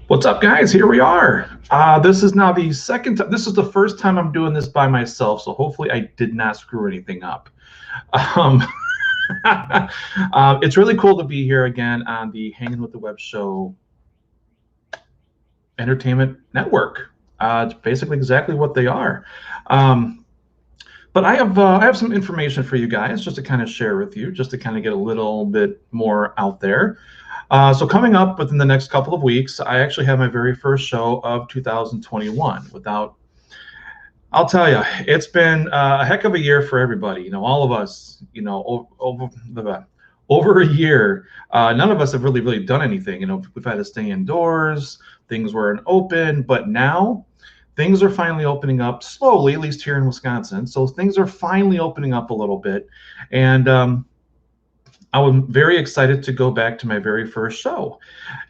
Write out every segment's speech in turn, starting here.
What's up, guys? Here we are. This is now the second time. This is the first time I'm doing this by myself, so hopefully I did not screw anything up. Um, it's really cool to be here again on the Hanging with the Web Show Entertainment Network. It's basically exactly what they are. Um, but I have some information for you guys just to kind of share with you, just to kind of get a little bit more out there. So coming up within the next couple of weeks, I actually have my very first show of 2021. I'll tell you, it's been a heck of a year for everybody. All of us. Over a year. None of us have really done anything. We've had to stay indoors. Things weren't open, but now things are finally opening up slowly, at least here in Wisconsin. So things are finally opening up a little bit, and I was very excited to go back to my very first show.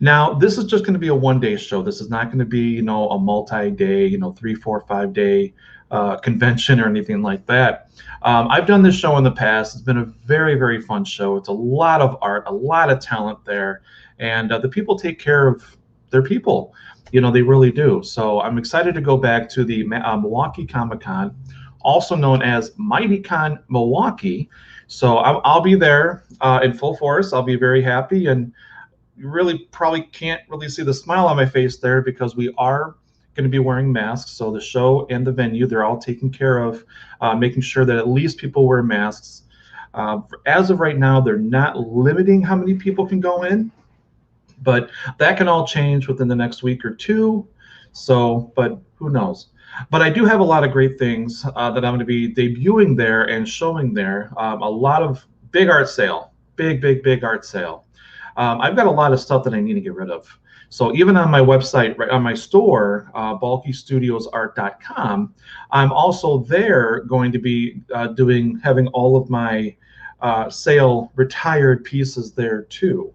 Now, this is just going to be a one-day show. This is not going to be, a multi-day, 3, 4, 5 day convention or anything like that. I've done this show in the past. It's been a very fun show. It's a lot of art, a lot of talent there, and the people take care of their people. They really do. So I'm excited to go back to the Milwaukee Comic Con, also known as MightyCon Milwaukee. So I'll be there in full force. I'll be very happy, and you really probably can't really see the smile on my face there because we are going to be wearing masks. So the show and the venue, they're all taken care of, making sure that at least people wear masks. As of right now, they're not limiting how many people can go in, but that can all change within the next week or two. So, but who knows? But I do have a lot of great things that I'm going to be debuting there and showing there. A lot of big art sale, big art sale. I've got a lot of stuff that I need to get rid of. So even on my website, right on my store, balkestudiosart.com, I'm also there going to be having all of my sale retired pieces there too.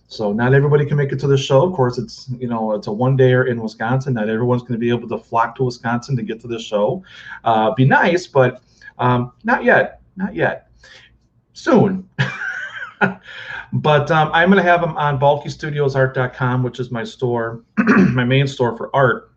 So not everybody can make it to the show. Of course, it's a one-dayer in Wisconsin. Not everyone's going to be able to flock to Wisconsin to get to the show. Be nice, but not yet. Not yet. Soon. But I'm going to have them on balkestudiosart.com, which is my store, my main store for art.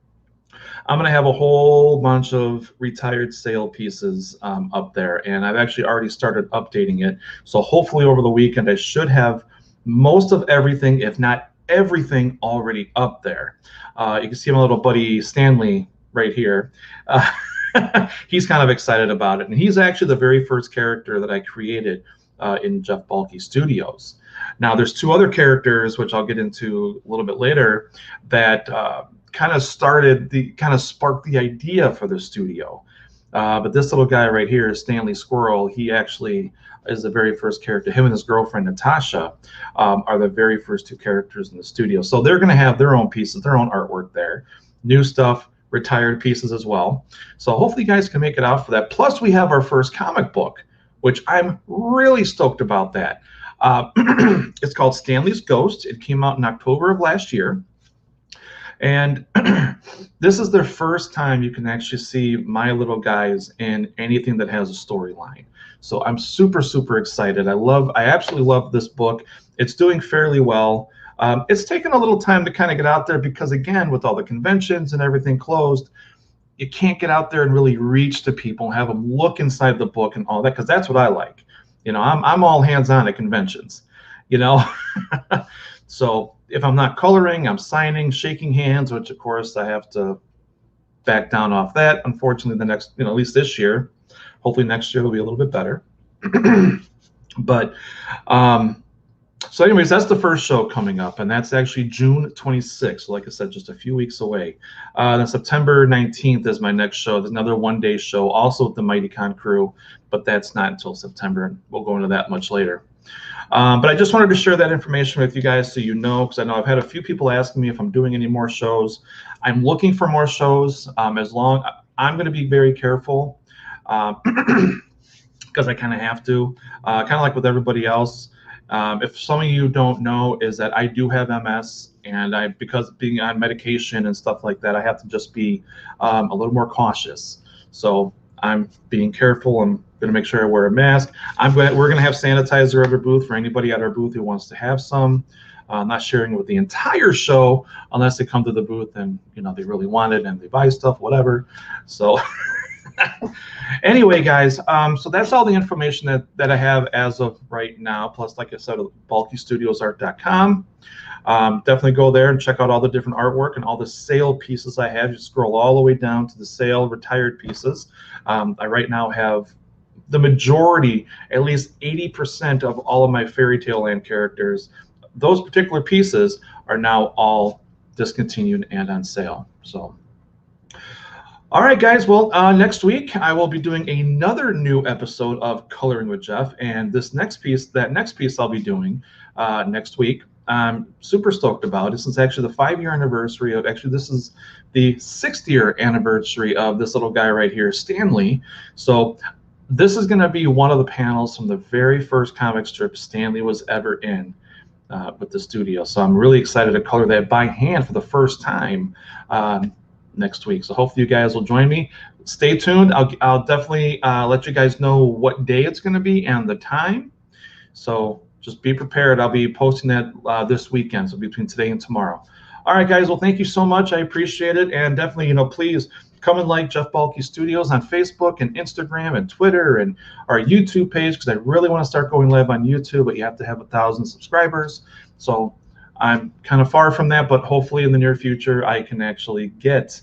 I'm going to have a whole bunch of retired sale pieces up there, and I've actually already started updating it. So hopefully over the weekend, I should have most of everything, if not everything, already up there. You can see my little buddy Stanley right here. He's kind of excited about it, and he's actually the very first character that I created in Jeff Balke Studios. Now, there's two other characters, which I'll get into a little bit later, that kind of sparked the idea for the studio. But this little guy right here, Stanley Squirrel, he actually is the very first character. Him and his girlfriend Natasha are the very first two characters in the studio. So they're going to have their own pieces, their own artwork there, new stuff, retired pieces as well. So hopefully you guys can make it out for that. Plus we have our first comic book, which I'm really stoked about that. It's called Stanley's Ghost. It came out in October of last year. And this is the first time you can actually see my little guys in anything that has a storyline. So I'm super excited. I absolutely love this book. It's doing fairly well. It's taken a little time to kind of get out there because, again, with all the conventions and everything closed, you can't get out there and really reach to people and have them look inside the book and all that, because that's what I like. I'm all hands-on at conventions, So if I'm not coloring, I'm signing, shaking hands, which of course I have to back down off that. Unfortunately, the next, at least this year, hopefully next year will be a little bit better. But so anyways, that's the first show coming up, and that's actually June 26th. So like I said, just a few weeks away. Then September 19th is my next show. There's another one-day show, also with the MightyCon crew, but that's not until September, and we'll go into that much later. But I just wanted to share that information with you guys so you know, because I know I've had a few people asking me if I'm doing any more shows. I'm looking for more shows. I'm going to be very careful because I kind of have to, kind of like with everybody else. If some of you don't know, is that I do have MS, and because being on medication and stuff like that, I have to just be a little more cautious. So I'm being careful. I'm going to make sure I wear a mask. We're going to have sanitizer at our booth for anybody at our booth who wants to have some. Not sharing it with the entire show unless they come to the booth and they really want it and they buy stuff, whatever. So anyway, guys, so that's all the information that I have as of right now. Plus, like I said, BalkeStudiosArt.com. Definitely go there and check out all the different artwork and all the sale pieces I have. You scroll all the way down to the sale retired pieces. I right now have the majority, at least 80% of all of my Fairy Tale Land characters. Those particular pieces are now all discontinued and on sale. So, all right, guys. Well, next week I will be doing another new episode of Coloring with Jeff, and that next piece I'll be doing next week, I'm super stoked about. This is actually the 5-year anniversary of, actually this is the 6th-year anniversary of this little guy right here, Stanley. So this is going to be one of the panels from the very first comic strip Stanley was ever in with the studio. So I'm really excited to color that by hand for the first time next week. So hopefully you guys will join me. Stay tuned. I'll definitely let you guys know what day it's going to be and the time. So just be prepared. I'll be posting that this weekend, so between today and tomorrow. All right, guys. Well, thank you so much. I appreciate it. And definitely, please come and like Jeff Balke Studios on Facebook and Instagram and Twitter and our YouTube page, because I really want to start going live on YouTube, but you have to have 1,000 subscribers. So I'm kind of far from that, but hopefully in the near future I can actually get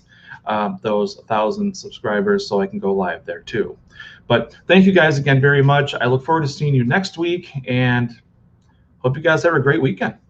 those 1,000 subscribers so I can go live there too. But thank you guys again very much. I look forward to seeing you next week, and hope you guys have a great weekend.